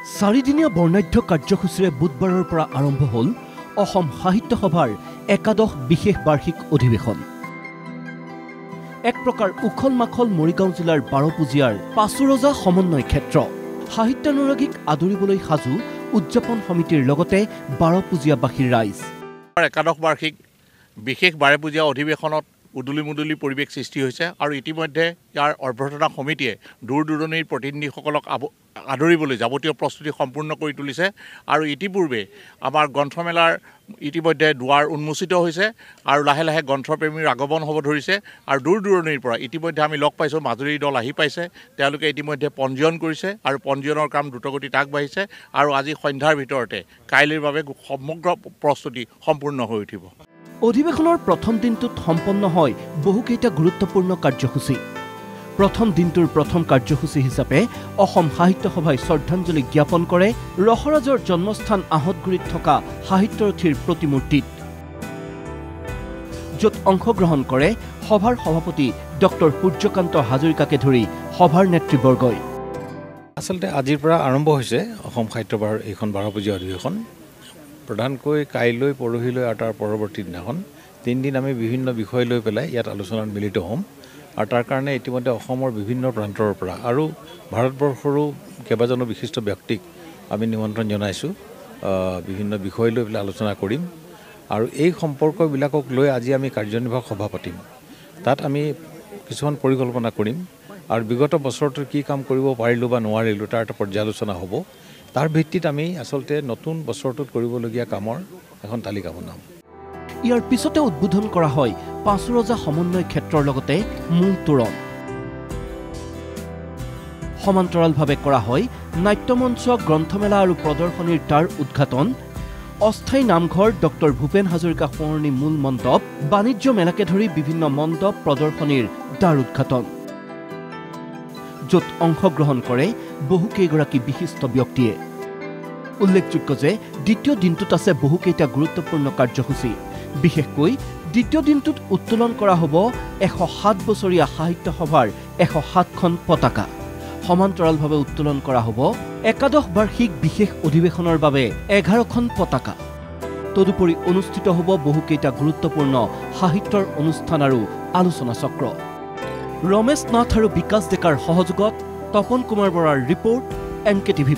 চাৰিদিনীয়া বৰ্ণাঢ্য কাৰ্যসূচীৰে বুধবাৰৰ পৰা আৰম্ভ হ'ল অসম সাহিত্য সভাৰ একাদশ বিশেষ বাৰ্ষিক অধিৱেশন। এক প্ৰকাৰ উখল মাখল মৰিগাঁও জিলাৰ বাৰপুজীয়াৰ পাচুৰজা সমন্বয় ক্ষেত্ৰ সাহিত্যানুৰাগীক আদৰিবলৈ সাজু উদযাপন সমিতিৰ লগতে বাৰপুজীয়াবাসীৰ ৰাইজ। একাদশ বাৰ্ষিক বিশেষ বাৰপুজীয়া অধিৱেশনত উদুলি মুদুলি পৰিৱেশ সৃষ্টি হৈছে আৰু ইতিমধ্যে ইয়াৰ অভ্যৰ্থনা সমিতিয়ে দূৰ দূৰণিৰ প্ৰতিনিধিসকলক আদৰিবলৈ যাৱতীয় প্ৰস্তুতি সম্পূৰ্ণ কৰি তুলিছে আৰু ইতিপূৰ্বে আমাৰ গ্ৰন্থমেলাৰ ইতিমধ্যে দুৱাৰ উন্মোচিত হৈছে আৰু লাহে লাহে গ্ৰন্থপ্ৰেমীৰ আগমন হ'ব ধৰিছে আৰু দূৰ দূৰণিৰ পৰা ইতিমধ্যে আমি লগ পাইছোঁ মাজুলীৰ দল আহি পাইছে। তেওঁলোকে ইতিমধ্যে পঞ্জীয়ন কৰিছে আৰু পঞ্জীয়নৰ কাম দ্ৰুতগতিত আগবাঢ়িছে আৰু আজি সন্ধ্যাৰ ভিতৰতে কাইলৈৰ বাবে সমগ্ৰ প্ৰস্তুতি সম্পূৰ্ণ হৈ উঠিব। অধিৱেশনৰ প্ৰথম দিনটোত সম্পন্ন হয় বহুকেইটা গুৰুত্বপূৰ্ণ কাৰ্যসূচী। প্ৰথম দিনটোৰ প্ৰথম কাৰ্যসূচী হিচাপে অসম সাহিত্য সভাই শ্ৰদ্ধাঞ্জলি জ্ঞাপন কৰে ৰসৰাজৰ জন্মস্থান আহতগুৰিত থকা সাহিত্যৰথীৰ প্ৰতিমূৰ্তিত, য'ত অংশগ্ৰহণ কৰে সভাৰ সভাপতি ডক্টৰ সূৰ্যকান্ত হাজৰিকাকে ধৰি সভাৰ নেতৃবৰ্গই। আচলতে আজিৰ পৰা আৰম্ভ হৈছে অসম সাহিত্য সভাৰ এইখন বাৰপুজীয়া অধিৱেশন। প্ৰধানকৈ কাইলৈ পৰহিলৈ আৰু তাৰ পৰৱৰ্তী দিনাখন 3 দিন আমি বিভিন্ন বিষয় লৈ পেলাই ইয়াত আলোচনাত মিলিত হ'ম আৰু তাৰ কাৰণে ইতিমধ্যে অসমৰ বিভিন্ন প্ৰান্তৰ পৰা আৰু ভাৰতবৰ্ষৰো কেইবাজনো বিশিষ্ট ব্যক্তিক আমি নিমন্ত্ৰণ জনাইছোঁ। বিভিন্ন বিষয় লৈ পেলাই আলোচনা কৰিম আৰু এই সম্পৰ্কবিলাকক লৈ আজি আমি কাৰ্যনিৰ্বাহক সভা পাতিম। তাত আমি কিছুমান পৰিকল্পনা কৰিম আৰু বিগত বছৰটোত কি কাম কৰিব পাৰিলোঁ বা নোৱাৰিলোঁ তাৰ এটা পৰ্যালোচনা হ'ব। তাৰ ভিত্তিত আমি আচলতে নতুন বছৰটোত কৰিবলগীয়া কামৰ এখন তালিকা বনাম। ইয়াৰ পিছতে উদ্বোধন কৰা হয় পাচুৰজা সমন্বয় ক্ষেত্ৰৰ লগতে মূল তোৰণ। সমান্তৰালভাৱে কৰা হয় নাট্যমঞ্চ, গ্ৰন্থমেলা আৰু প্ৰদৰ্শনীৰ দ্বাৰ উদ্ঘাটন, অস্থায়ী নামঘৰ, ডক্টৰ ভূপেন হাজৰিকা সোঁৱৰণী মূল মণ্ডপ, বাণিজ্য মেলাকে ধৰি বিভিন্ন মণ্ডপ প্ৰদৰ্শনীৰ দ্বাৰ উদ্ঘাটন, য'ত অংশগ্ৰহণ কৰে বহুকেইগৰাকী বিশিষ্ট ব্যক্তিয়ে। উল্লেখযোগ্য যে দ্বিতীয় দিনটোত আছে বহুকেইটা গুৰুত্বপূৰ্ণ কাৰ্যসূচী। বিশেষকৈ দ্বিতীয় দিনটোত উত্তোলন কৰা হ'ব 107 বছৰীয়া সাহিত্য সভাৰ 107খন পতাকা। সমান্তৰালভাৱে উত্তোলন কৰা হ'ব একাদশ বাৰ্ষিক বিশেষ অধিৱেশনৰ বাবে 11খন পতাকা। তদুপৰি অনুষ্ঠিত হ'ব বহুকেইটা গুৰুত্বপূৰ্ণ সাহিত্যৰ অনুষ্ঠান আৰু আলোচনা চক্ৰ। ৰমেশ নাথ আৰু বিকাশ ডেকাৰ সহযোগত তপন কুমাৰ বৰাৰ ৰিপৰ্ট, NKTV+।